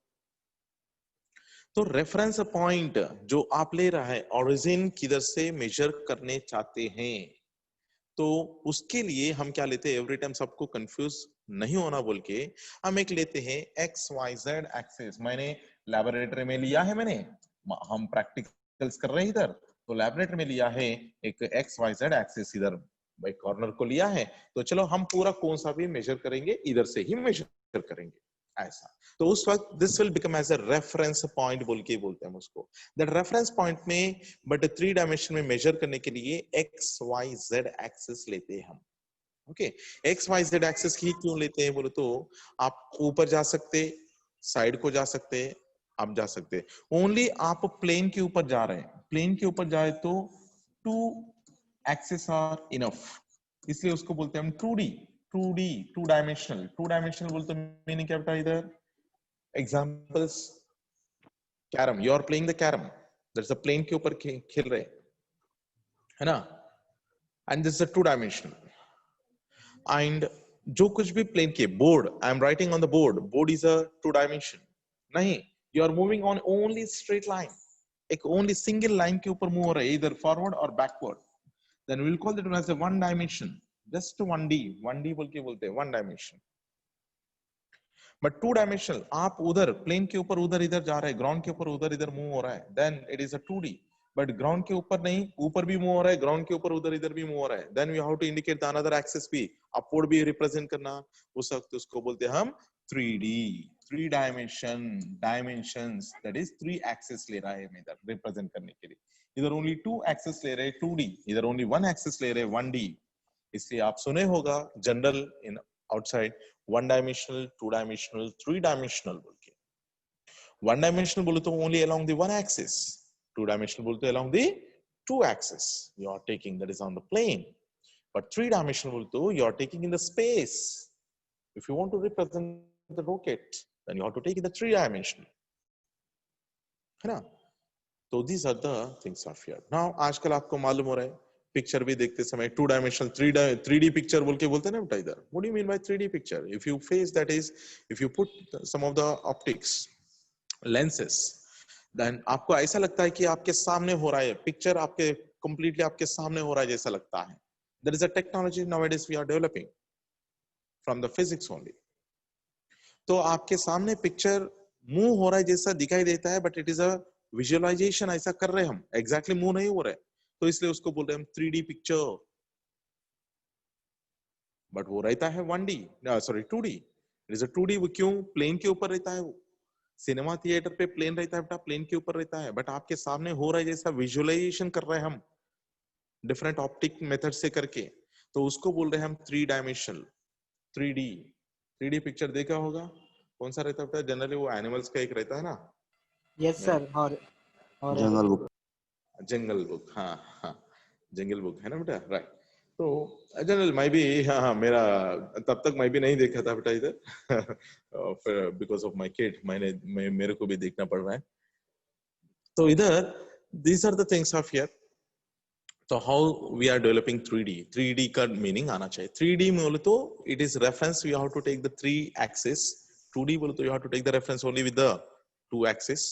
तो रेफरेंस पॉइंट जो आप ले रहा है, ओरिजिन किधर से मेजर करने चाहते हैं, तो उसके लिए हम क्या लेते हैं, एवरी टाइम सबको कंफ्यूज नहीं होना बोल के हम एक लेते हैं XYZ एक्सिस। मैंने लैबोरेटरी में लिया है, मैंने हम प्रैक्टिकल्स कर रहे हैं इधर, तो लैबोरेटरी में लिया है एक XYZ एक्सिस, इधर भाई कॉर्नर को लिया है, तो चलो हम पूरा कौन सा भी मेजर करेंगे, इधर से ही मेजर करेंगे ऐसा। तो उस वक्त this will become as a reference point बोल के बोलते हैं उसको। दैट रेफरेंस पॉइंट में बट 3 डायमेंशन में मेजर करने के लिए XYZ एक्सिस लेते हैं हम। ओके, XYZ एक्सिस ही क्यों लेते हैं बोले तो, आप ऊपर जा सकते, साइड को जा सकते, आप जा सकते, ओनली आप प्लेन के ऊपर जा रहे हैं, प्लेन के ऊपर जाए तो 2 एक्सिस आर इनफ, इसलिए उसको बोलते हैं हम 2D, 2 डायमेंशनल। 2 डायमेंशनल बोलते मीनिंग क्या बेटा, इधर examples, carrom, you are playing the carrom, that's a plane के ऊपर खेल रहे है ना, एंड दिस इज अ 2 डायमेंशनल। एंड जो कुछ भी प्लेन के, board, I am writing on the board, board is a 2 dimension, नहीं, you are moving on only straight line, एक ओनली सिंगल लाइन के ऊपर मूव हो रहा है, इधर फॉरवर्ड और backward, then we will call that as a 1 dimension, just 1D बोल के बोलते हैं 1 डायमेंशन। बट 2 डायमेंशनल, आप उधर प्लेन के ऊपर उधर इधर जा रहे हैं, ग्राउंड के ऊपर उधर इधर मूव हो रहा है, then it is a 2D। But ground के ऊपर नहीं, ऊपर भी मूव हो रहा है, ग्राउंड के ऊपर उधर इधर भी मूव हो रहा है, then we have to indicate the another axis भी, अपवर्ड भी रिप्रेजेंट करना, उस वक्त उसको बोलते हैं हम 3D, 3 dimension, dimensions, that is 3 axis ले रहा है हम इधर रिप्रेजेंट करने के लिए। इधर ओनली 2 एक्सिस ले रहे हैं 2D, इधर ओनली 1 एक्सिस ले रहे हैं 1D। इसलिए आप सुने होगा general in outside 1 dimensional, 2 dimensional, 3 dimensional बोल के। 1 डायमेंशनल बोले तो only along the 1 axis, 2 dimensional बोलते along the 2 axis you are taking, that is on the plane, but 3 dimensional बोलते you are taking in the space. If you want to represent the rocket, then you have to take in the 3 dimensional, है ना। तो these are the things of here. Now आजकल आपको मालूम हो रहा है, पिक्चर भी देखते समय 2 डायमेंशनल 3D पिक्चर बोल के बोलते हैं ना बेटा इधर। What do you mean by 3D picture? If you face, that is, if you put some of the optics lenses, then आपको ऐसा लगता है कि आपके सामने हो रहा है, पिक्चर आपके completely आपके सामने हो रहा है जैसा लगता है। There is a technology nowadays we are developing from the physics only. तो आपके सामने पिक्चर मूव हो रहा है जैसा दिखाई देता है, but it is a visualization, ऐसा कर रहे हैं हम, एग्जैक्टली मूव नहीं हो रहा है, तो इसलिए उसको बोल रहे हैं हम 3D पिक्चर, बट वो रहता है 1D, sorry 2D, it is a 2D। वो क्यों, प्लेन के ऊपर रहता है, वो सिनेमा थिएटर पे प्लेन रहता है बेटा, प्लेन के ऊपर रहता है, बट आपके सामने हो रहा है जैसा विजुअलाइजेशन कर रहे हैं हम डिफरेंट ऑप्टिक मेथड से करके, तो उसको बोल रहे हैं हम 3 डायमेंशनल 3D। 3D पिक्चर देखा होगा, कौन सा रहता है जनरली, वो एनिमल्स का एक रहता है ना। यस सर, और जंगल बुक। जंगल बुक, हाँ हाँ, जंगल बुक है ना बेटा, राइट। तो जनरल मैं भी, हाँ मेरा तब तक मैं भी नहीं देखा था बेटा इधर बिकॉज ऑफ माय किड, मेरे को भी देखना पड़ रहा है। तो इधर these are the things of here. तो how we are developing 3D, 3D का मीनिंग आना चाहिए। 3D में बोले तो it is reference, you have to take the 3 axis, 2D बोले तो you have to take the reference only with the 2 axis,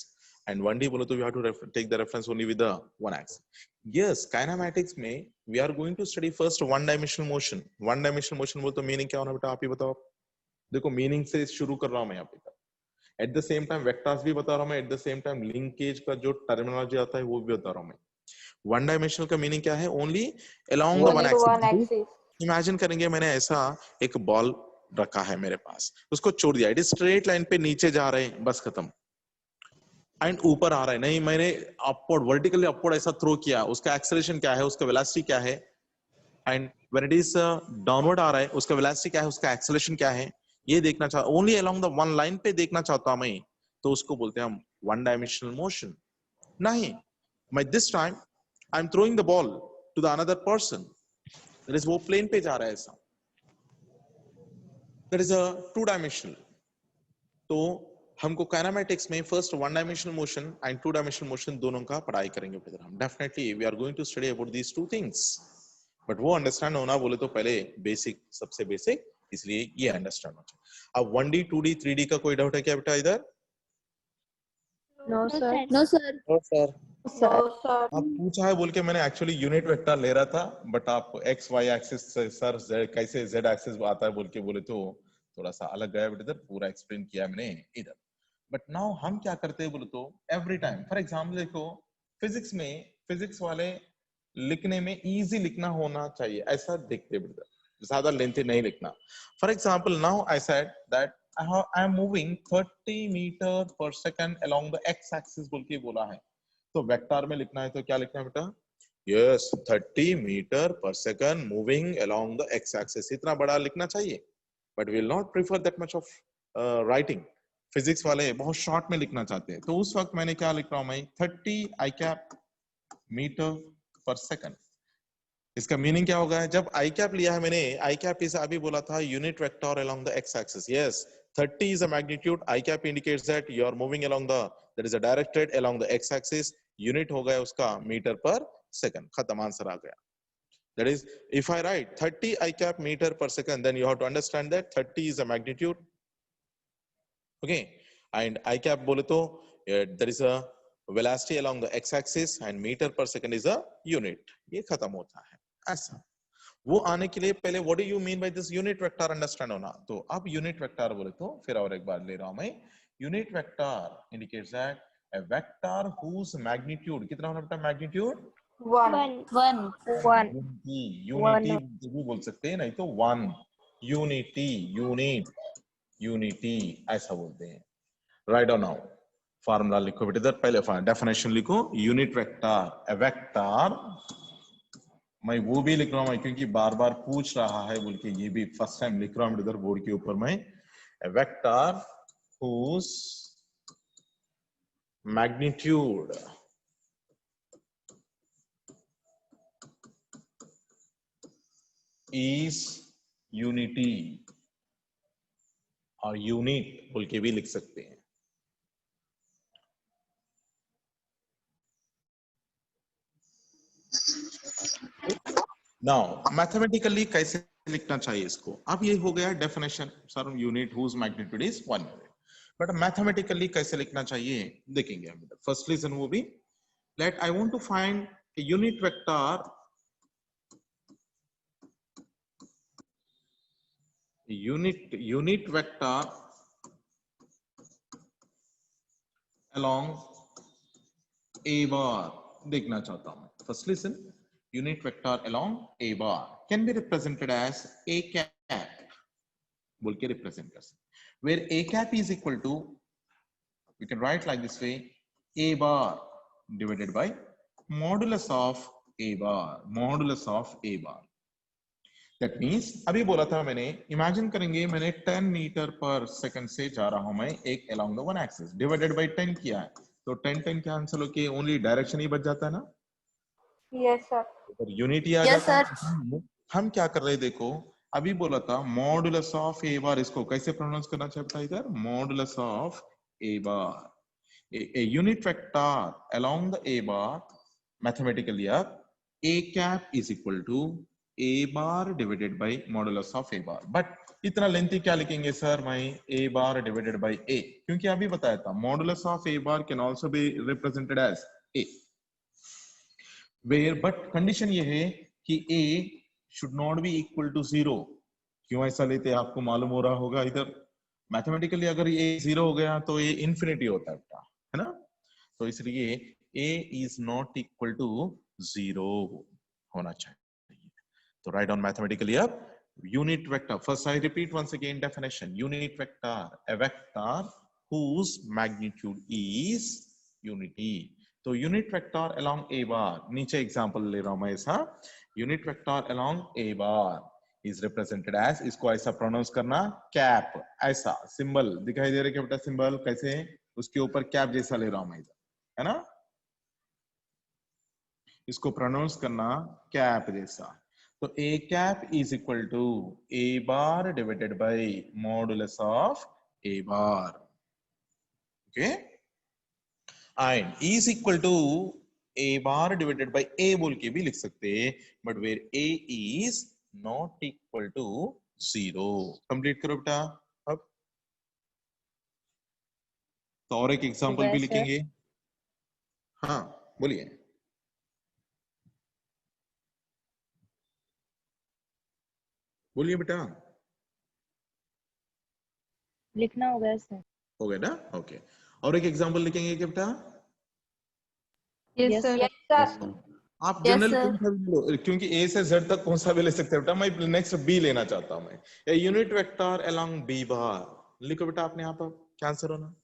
and 1D बोले तो you have to take the reference only with the 1 axis. Yes kinematics में we are going to study first one dimensional motion. One dimensional motion बोल तो meaning क्या होना बेटा, आप ही बताओ। देखो मीनिंग से शुरू कर रहा हूं मैं यहाँ पे, at the same time vectors भी बता रहा हूं मैं, at the same time linkage का जो टर्मिनोलॉजी आता है वो भी बता रहा हूं मैं। वन डायमेंशनल का मीनिंग क्या है, only along the one axis. Imagine करेंगे मैंने ऐसा एक बॉल रखा है मेरे पास, उसको छोड़ दिया, इट इज स्ट्रेट लाइन पे नीचे जा रहे हैं, बस खत्म। एंड ऊपर आ रहा है, नहीं मैंने अपवर्ड वर्टिकली अपवर्ड ऐसा थ्रो किया, उसका एक्सेलरेशन क्या है, उसका वेलोसिटी क्या है, and when it is downward आ रहा है उसका वेलोसिटी क्या है, उसका एक्सेलरेशन क्या है, ये देखना चाहता, only along the one line पे देखना चाहता हूं मैं, तो उसको बोलते हैं हम वन डायमेंशनल मोशन। नहीं, मैं this time I am throwing the ball to the another person, that is वो प्लेन पे जा रहा है ऐसा, that is a two dimensional. तो हमको काइनेमैटिक्स में first one dimensional motion and two dimensional motion दोनों का पढ़ाई करेंगे ब्रदर हम। Definitely we are going to study about these two things, but वो अंडरस्टैंड होना बोले तो पहले बेसिक, सबसे बेसिक, इसलिए ये अंडरस्टैंड होना चाहिए। अब 1D 2D 3D का कोई डाउट है क्या बेटा इधर? No sir. No, sir. No sir. Sir. आप पूछा है बोल के मैंने एक्चुअली यूनिट वेक्टर ले रहा था, बट आप X Y axis sir Z कैसे जेड एक्सिस आता है बोल के बोले तो थोड़ा सा अलग गया, बट इधर पूरा एक्सप्लेन किया मैंने इधर। बट नाउ हम क्या करते हैं बोले तो एवरी टाइम, फॉर एग्जाम्पल देखो फिजिक्स में, फिजिक्स वाले लिखने में इजी लिखना होना चाहिए ऐसा देखते हैं ब्रदर, ज्यादा लेंथी नहीं लिखना। For example now I said that I am moving 30 meter पर second along the x axis बोल के बोला है, तो वेक्टर में लिखना है तो क्या लिखना है बेटा? यस 30 मीटर पर second moving along the x axis, इतना बड़ा लिखना चाहिए, but will not prefer that much of writing. Physics वाले बहुत शॉर्ट में लिखना चाहते हैं, तो उस वक्त मैंने क्या लिख रहा हूं मैं, 30 आई कैप मीटर पर सेकंड। इसका मीनिंग क्या होगा? जब आई कैप लिया है मैंने, आई कैप इज अभी बोला था unit vector along the x axis. Yes 30 is a magnitude, I cap indicates that you are moving along the, that is a directed along the x axis, unit हो गया उसका metre पर second, खत्म, answer आ गया। That is, if I write 30 I cap meter per second, then you have to understand that 30 is a magnitude, okay, and I cap बोले तो there is a velocity along the x axis and meter per second is a unit, ये खत्म होता है ऐसा। वो आने के लिए पहले what do you mean by this unit vector understand होना। तो अब यूनिट वेक्टर बोले तो फिर और एक बार ले रहा हूं मैं, unit vector indicates that a vector whose magnitude, कितना होना बेटा मैग्नीट्यूड? 1 यूनिटी भी बोल सकते हैं, नहीं तो वन, यूनिटी, यूनिटी ऐसा बोलते हैं। राइट डाउन नाउ फार्मूला लिखो बेटा इधर, पहले डेफिनेशन लिखो, यूनिट वेक्टर, अ वेक्टर, मैं वो भी लिख रहा हूं क्योंकि बार बार पूछ रहा है बोल के ये भी फर्स्ट टाइम लिख रहा हूं इधर बोर्ड के ऊपर में, vector whose magnitude is unity, और यूनिट बोल के भी लिख सकते हैं। नाउ मैथमेटिकली कैसे लिखना चाहिए इसको, अब ये हो गया definition, sir unit whose magnitude is 1 unit, but mathematically कैसे लिखना चाहिए देखेंगे हम। फर्स्ट रीजन वो भी, let I want to find a unit vector, unit vector along a bar देखना चाहता हूं। First reason, unit vector along a bar can be represented as a cap बोल के represent कर सकते, where a cap is equal to, we can write like this way, a bar divided by modulus of a bar, modulus of a bar। That means अभी बोला था मैंने, imagine करेंगे मैंने 10 मीटर पर सेकंड से जा रहा हूं मैं एक along the one axis, divided by 10 किया है, तो 10 कैंसिल होके ओनली डायरेक्शन ही बच जाता है ना। Yes, sir. यूनिटी आ जाता है। हम क्या कर रहे हैं देखो, अभी बोला था मॉडुलस ऑफ ए बार, इसको कैसे प्रोनाउंस करना चाहिए इधर, modulus of A bar, a unit vector along the a bar, mathematically अब a cap is equal to a bar divided by modulus of A bar. But इतना लेंथी क्या लिखेंगे सर मैं, ए बार डिवाइडेड बाय ए, क्योंकि अभी बताया था modulus of A bar can also be represented as A. Where but condition ये है कि a should not be equal to 0। क्यों ऐसा लेते हैं आपको मालूम हो रहा होगा। इधर मैथमेटिकली अगर ये 0 हो गया तो ये इंफिनिटी होता है ना। तो इसलिए a is not equal to 0 होना चाहिए। तो राइट ऑन मैथमेटिकली अब unit vector. First I repeat once again definition. Unit vector, a vector whose magnitude is unity. तो यूनिट वेक्टर along a बार, नीचे एग्जांपल ले रहा हूं मैं ऐसा, unit vector along a bar is represented as, इसको ऐसा प्रोनाउंस करना कैप, ऐसा सिंबल दिखाई दे रहा है क्या बेटा, सिंबल कैसे, उसके ऊपर कैप जैसा ले रहा हूं मैं इधर, है ना, इसको प्रोनाउंस करना कैप जैसा। तो a cap is equal to a bar divided by modulus of a bar, okay, and is equal to a bar divided by a बोल के भी लिख सकते हैं, but where a is not equal to 0। Complete करो बेटा। अब तो और एक एग्जांपल भी लिखेंगे। हाँ बोलिए। बोलिए बेटा। लिखना होगा सर। हो गया ना, ओके। और एक एग्जांपल लिखेंगे क्या बेटा? Yes, sir. Yes, sir. आप Yes, जनरल sir. कौन सा भी लो, क्योंकि ए से जेड तक कौन सा भी ले सकते हैं बेटा। मैं नेक्स्ट बी लेना चाहता हूं मैं। A unit vector along B bar, लिखो बेटा आपने यहाँ पर क्या आंसर होना।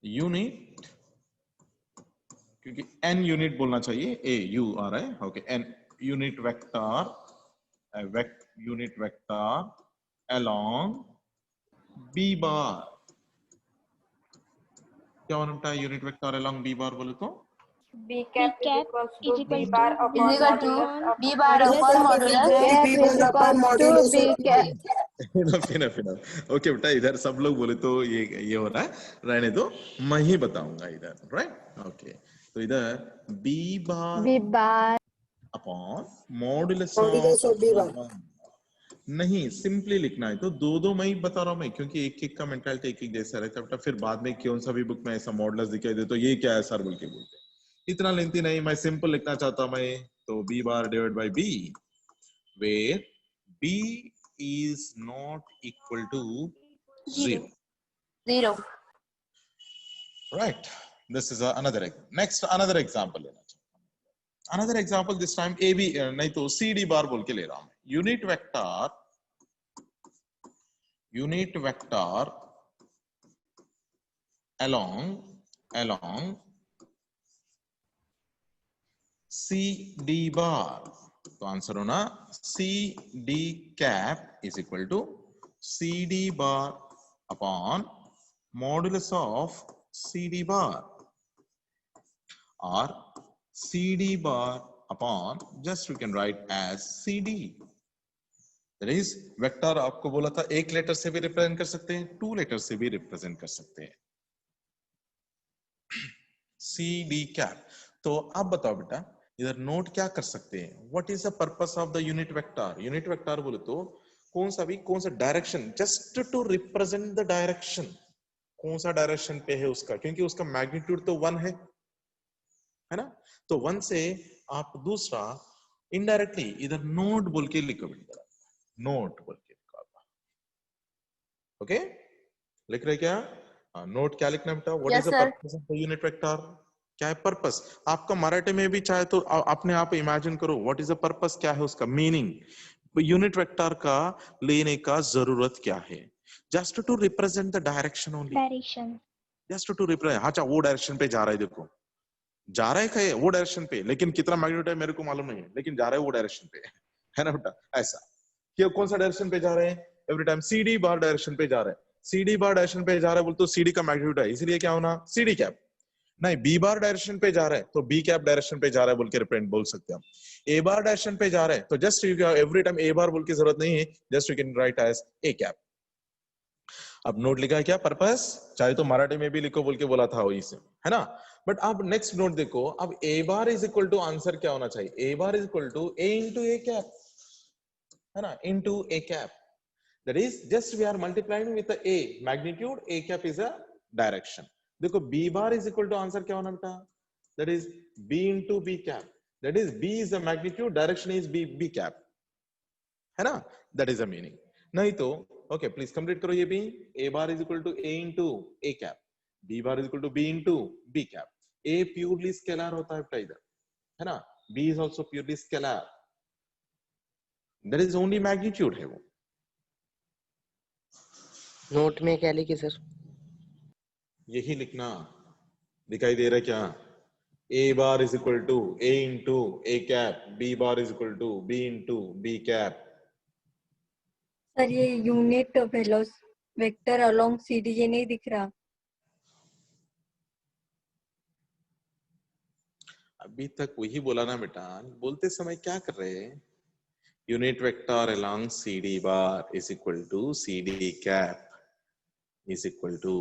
यूनिट, क्योंकि एन यूनिट बोलना चाहिए, ए यू आ रहा है, okay, an unit vector, unit vector along B bar. क्या होना बेटा unit vector along B bar बोले तो? B cap is equal to B equal bar to upon modulus of B bar upon modulus B cap. Okay बेटा, इधर सब लोग बोले तो ये हो रहा है, रहने दो, मैं ही बताऊंगा इधर, राइट, ओके। तो इधर B bar upon modulus of B bar। नहीं, सिंपली लिखना है तो दो मैं ही बता रहा हूं मैं, क्योंकि एक एक का मेंटालिटी एक एक जैसा रहता है बेटा। फिर बाद में कौन सा भी बुक में ऐसा मॉडुलस दिखाई दे तो ये क्या है सर बोल के बोलते, इतना लेंथी नहीं, मैं सिंपल लिखना चाहता हूं मैं। तो B bar divide by B, where B is not equal to 0. Right. This is another another example लेना चाहता हूं। Another example this time AB नहीं तो CD बार बोल के ले रहा हूं। यूनिट वेक्टर along CD बार, तो आंसर होना CD cap is equal to CD bar upon modulus of CD bar, or CD bar upon, just we can write as CD। That is vector आपको बोला था एक लेटर से भी represent कर सकते हैं, 2 लेटर से भी रिप्रेजेंट कर सकते हैं। CD cap। तो आप बताओ बेटा इधर नोट क्या कर सकते हैं, what is the purpose of the unit vector. Unit vector बोले तो कौन सा direction, just to represent the direction, कौन सा डायरेक्शन पे है उसका, क्योंकि उसका मैग्नीट्यूड तो 1 है ना। तो 1 से आप दूसरा इनडायरेक्टली इधर नोट बोल के लिखो, नोट बोल के लिखो, ओके, लिख रहे क्या? नोट क्या लिखना बेटा, what is the purpose of the unit vector, क्या है पर्पस। आपका मराठी में भी चाहे तो अपने आप इमेजिन करो, व्हाट इज द पर्पस, क्या है उसका मीनिंग, यूनिट वेक्टर का लेने का जरूरत क्या है, just to represent the direction only, Direction. Just to represent. अच्छा वो डायरेक्शन पे जा रहा है, देखो जा रहा है क्या वो डायरेक्शन पे, लेकिन कितना मैग्नीट्यूड है मेरे को मालूम नहीं है, लेकिन जा रहा है वो डायरेक्शन पे, है ना बेटा। ऐसा कि कौन सा डायरेक्शन पे जा रहे हैं, एवरी टाइम CD बार डायरेक्शन पे जा रहा है, CD बार डायरेक्शन पे जा रहा है बोल तो CD का मैग्नीट्यूड है, इसलिए क्या होना CD कैप। नहीं, B बार डायरेक्शन पे जा रहा है तो B कैप डायरेक्शन पे जा रहा है बोल के रिप्रेजेंट बोल सकते हैं हम। A बार डायरेक्शन पे जा रहा है तो just every time A bar बोल की जरूरत नहीं है, just you can write as A cap. अब नोट लिखा है क्या पर्पस, चाहे तो मराठी में भी लिखो बोल के बोला था वही से, है ना। बट अब नेक्स्ट नोट देखो, अब A bar is equal to, answer क्या होना चाहिए, A bar is equal to A into A cap, है ना, into A cap. That is just we are multiplying with the A magnitude, A cap is a direction. देखो B bar is equal to answer क्या होना बेटा, that is B into B cap, that is B is the magnitude, direction is B B cap, है ना, that is the meaning. नहीं तो okay please complete करो ये भी, a bar is equal to a into a cap, b bar is equal to b into B cap. A purely scalar होता है बेटा इधर, है ना, b is also purely scalar, that is only magnitude है वो। नोट में क्या लिखे सर? यही लिखना, दिखाई दे रहा है क्या, a bar is equal to a into a cap, b bar is equal to b into B cap. Sir ये यूनिट वेक्टर अलोंग सीडीजे नहीं दिख रहा। अभी तक वही बोला ना बेटा, बोलते समय क्या कर रहे हैं, unit vector along C D bar is equal to C D cap is equal to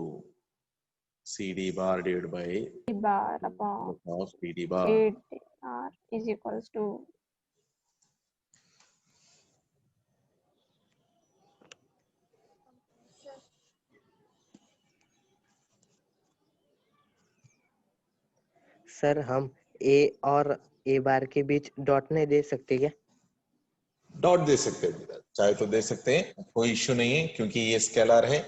C D bar divided by bar upon of C D bar 8r is equals to sir हम A और ए बार के बीच dot नहीं दे सकते क्या? Dot दे सकते हैं, चाहे तो दे सकते हैं, कोई इश्यू नहीं है, क्योंकि ये स्केलर है,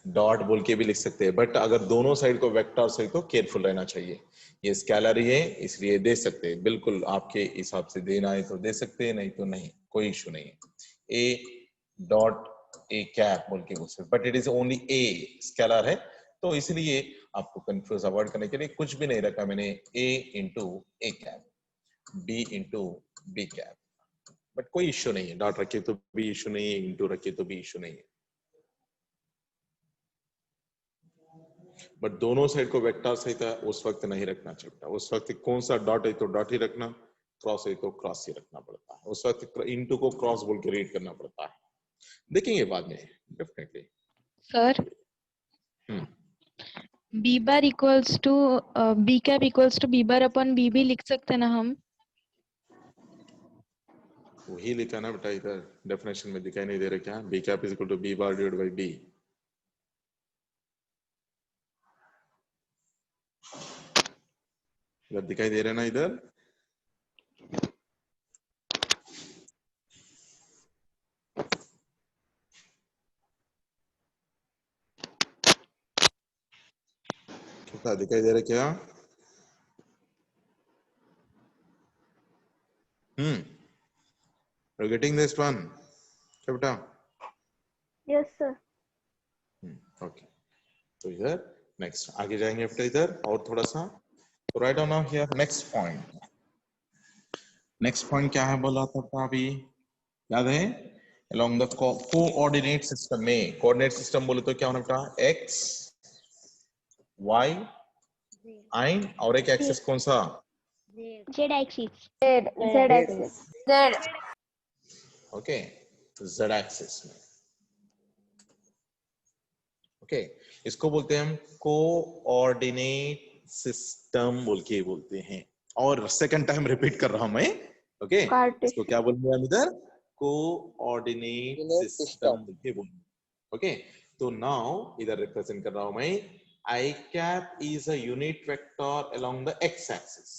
डॉट बोल के भी लिख सकते हैं, बट अगर दोनों साइड को वेक्टर से तो केयरफुल रहना चाहिए, ये स्केलर ही है इसलिए दे सकते हैं, बिल्कुल आपके हिसाब से देना है तो दे सकते हैं, नहीं तो नहीं, कोई इश्यू नहीं है। ए डॉट ए कैप बोल के बोल सकते, but it is only a scalar है, तो इसलिए आपको कंफ्यूज अवॉइड करने के लिए कुछ भी नहीं रखा मैंने, a into a cap, b into B cap, but कोई इश्यू नहीं है, डॉट रखे तो भी इश्यू नहीं है, इंटू रखे तो भी इश्यू नहीं है, बट दोनों साइड को वेक्टर सहित उस वक्त नहीं रखना चाहिए, उस वक्त कौन सा डॉट है तो डॉट ही रखना, क्रॉस है तो क्रॉस ही रखना पड़ता है, उस वक्त इंटू को क्रॉस बोल के रीड करना पड़ता है, देखेंगे बाद में डेफिनेटली। Sir B bar equals to B cap equals to B bar upon B भी लिख सकते हैं ना हम? वही लिखा ना बेटा, इधर डेफिनेशन में दिखाई नहीं दे रहा क्या, B cap is equal to B bar divided by B, इधर दिखाई दे रहा है ना इधर, क्या दिखाई दे रहा है क्या? Are you getting this one? क्या बेटा? Yes sir. ओके, तो इधर नेक्स्ट आगे जाएंगे बेटा, इधर और थोड़ा सा, तो right on now here next point, next point क्या है बोला था अभी याद है, along the coordinate system में, कोऑर्डिनेट सिस्टम बोले तो क्या होना बेटा, x y i और एक एक्सिस कौन सा, z axis. Z axis। Z। Okay, z axis में, ओके, इसको बोलते हैं हम कोऑर्डिनेट सिस्टम बोल के बोलते हैं, और सेकंड टाइम रिपीट कर रहा हूं मैं, ओके, इसको क्या बोलेंगे हम इधर, कोऑर्डिनेट सिस्टम बोल के बोलेंगे, ओके। तो नाउ इधर रिप्रेजेंट कर रहा हूं मैं, I cap is a unit vector along the x axis,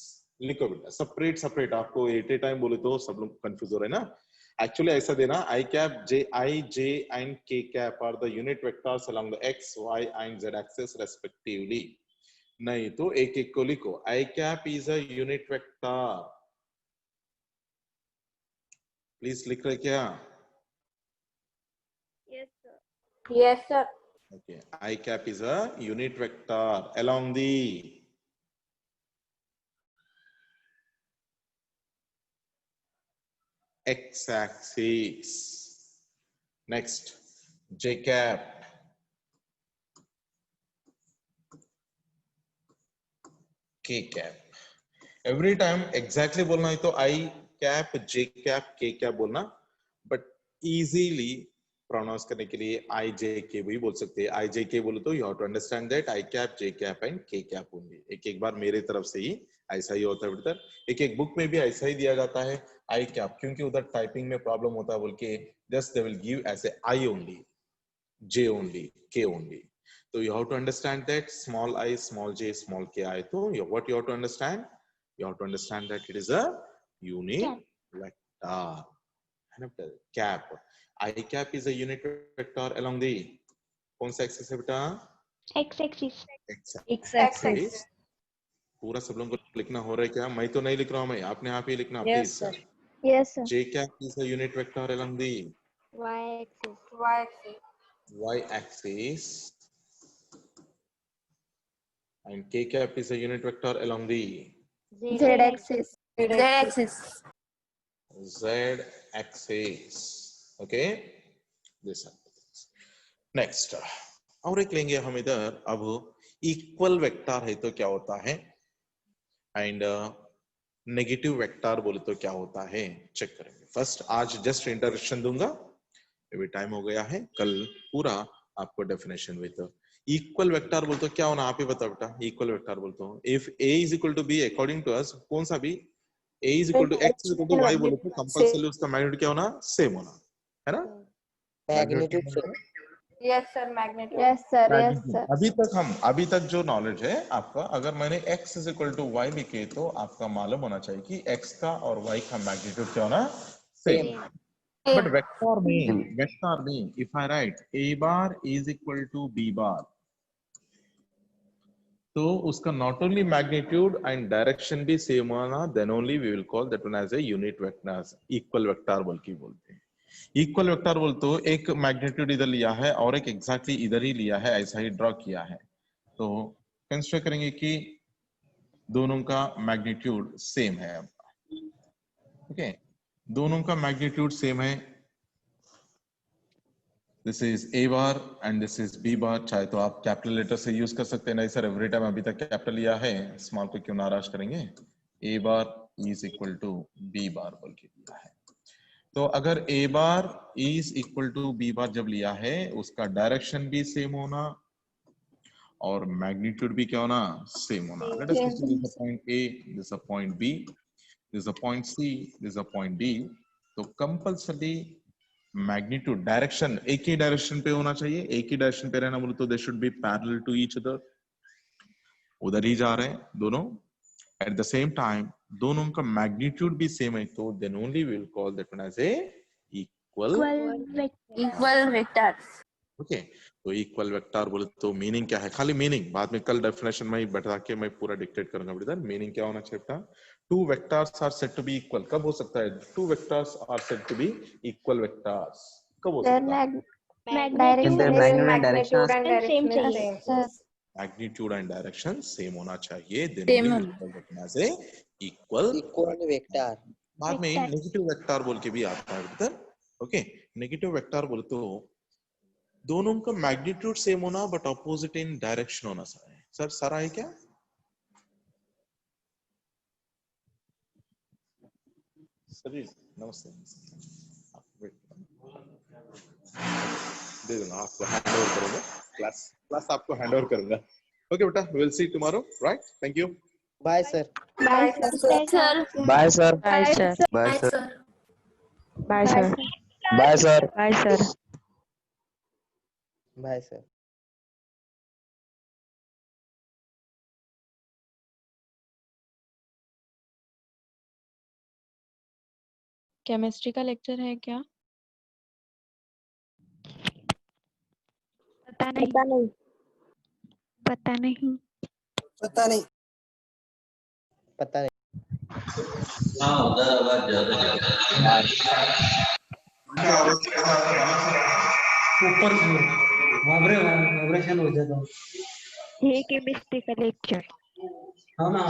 लिखो बेटा सेपरेट सेपरेट, आपको एट ए टाइम बोले तो सब लोग कंफ्यूज हो रहे हैं ना, एक्चुअली ऐसा देना, I cap J and K cap are the unit vectors along the x y and z axis respectively, नहीं तो एक एक को लिखो, I cap is a unit vector, please लिख रहे क्या, yes sir. Yes sir. okay, I cap is a unit vector along the x axis, next j cap k cap, every time exactly बोलना है तो I cap j cap k cap बोलना, but easily pronounce करने के लिए आई जे के भी बोल सकते हैं, आई जे के बोले तो you have to understand that I cap J cap and K cap only, एक एक बार मेरे तरफ से ही ऐसा ही होता है बेटा, एक एक बुक में भी ऐसा ही दिया जाता है आई कैप, क्योंकि उधर टाइपिंग में प्रॉब्लम होता है बोल के just they will give as a I only, J only, K only, So you have to understand that small I, small j, small ki. So what you have to understand? You have to understand that it is a unit vector. Cap. I cap is a unit vector along the कौन सा axis है बेटा? X axis. X axis. पूरा सब लोगों को लिखना हो रहा है क्या? मैं तो नहीं लिख रहा हूँ, मैं आपने आप ही लिखना please. Yes, sir. Yes, sir. J cap is a unit vector along the Y axis. y axis and k cap is a unit vector along the Z axis. z axis. Okay, this next और एक लेंगे हम इधर. अब equal vector है तो क्या होता है एंड नेगेटिव वेक्टर बोले तो क्या होता है चेक करेंगे. फर्स्ट आज जस्ट इंट्रोडक्शन दूंगा, अभी टाइम हो गया है, कल पूरा आपको डेफिनेशन विद इक्वल वेक्टर बोलते क्या होना आप ही बताओ बेटा. इक्वल वेक्टर बोलते हो if a is equal to b according to us कौन सा भी a is equal to x is equal to y बोले तो कंपल्सरी उसका मैग्नीट्यूड क्या होना? सेम होना है ना? Magnitude. Yes, sir. Magnitude. Yes, sir. Yes, sir. अभी तक जो नॉलेज है आपका, अगर मैंने x is equal to y लिखे तो आपका मालूम होना चाहिए कि x का और y का मैग्नीट्यूड क्या होना? सेम. बट वेक्टर में if I write a bar is equal to b bar तो उसका not only magnitude and direction भी सेम होना, then only we will call that one as a unit vector. Equal vector बोल के बोलते हैं. Equal vector बोल तो एक मैग्नीट्यूड इधर लिया है और एक एग्जैक्टली इधर ही लिया है, ऐसा ही ड्रॉ किया है. तो कंसीडर करेंगे कि दोनों का मैग्नीट्यूड सेम है. ओके, दोनों का मैग्नीट्यूड सेम है. This is a bar and दिस इज b बार. चाहे तो आप कैपिटल लेटर से यूज कर सकते हैं. नहीं सर एवरी टाइम अभी तक कैपिटल लिया है, स्मॉल को क्यों नाराज करेंगे. a bar is equal to b bar बोल के दिया है. तो अगर a bar is equal to b bar जब लिया है उसका डायरेक्शन भी सेम होना और मैग्नीट्यूड भी क्या होना? सेम होना. Let us consider this point a, this a point b, this a point c, this a point d. तो कंपल्सरी मैग्नीट्यूड डायरेक्शन एक ही डायरेक्शन पे होना चाहिए. एक ही डायरेक्शन पे रहना बोले तो they should be parallel to each other. उधर ही जा रहे हैं दोनों. एट द सेम टाइम दोनों का मैग्नीट्यूड भी सेम है तो then only we will call that one as a equal vector. Okay. तो इक्वल वेक्टर बोले तो मीनिंग क्या है? खाली मीनिंग बाद में कल डेफिनेशन में बैठा के मैं पूरा डिक्टेट करूंगा ब्रदर. मीनिंग क्या होना चाहिए? Two vectors are said to be equal. कब हो सकता है two vectors are said to be equal vectors? कब हो सकता है? मैग्नीट्यूड एंड डायरेक्शन सेम होना चाहिए. Than equal vector. बाद में नेगेटिव वेक्टर बोल के भी आता है बेटा. ओके, नेगेटिव वेक्टर बोले तो दोनों का मैग्नीट्यूड सेम होना बट ऑपोजिट इन डायरेक्शन होना. सर सारा है क्या? सभी नमस्ते. दे देना आपको हैंड ओवर करूंगा. क्लास आपको हैंड ओवर करूंगा. ओके बेटा, will see tomorrow. Right, thank you. Bye sir. Bye, sir. Bye sir. Bye, sir. Bye sir. Bye, sir. Bye sir. Bye, sir. Bye sir. Chemistry का lecture है क्या? पता नहीं. पता नहीं. ऊपर वाइब्रेशन हो जाता है. ये केमिस्ट्री का लेक्चर. हाँ ना.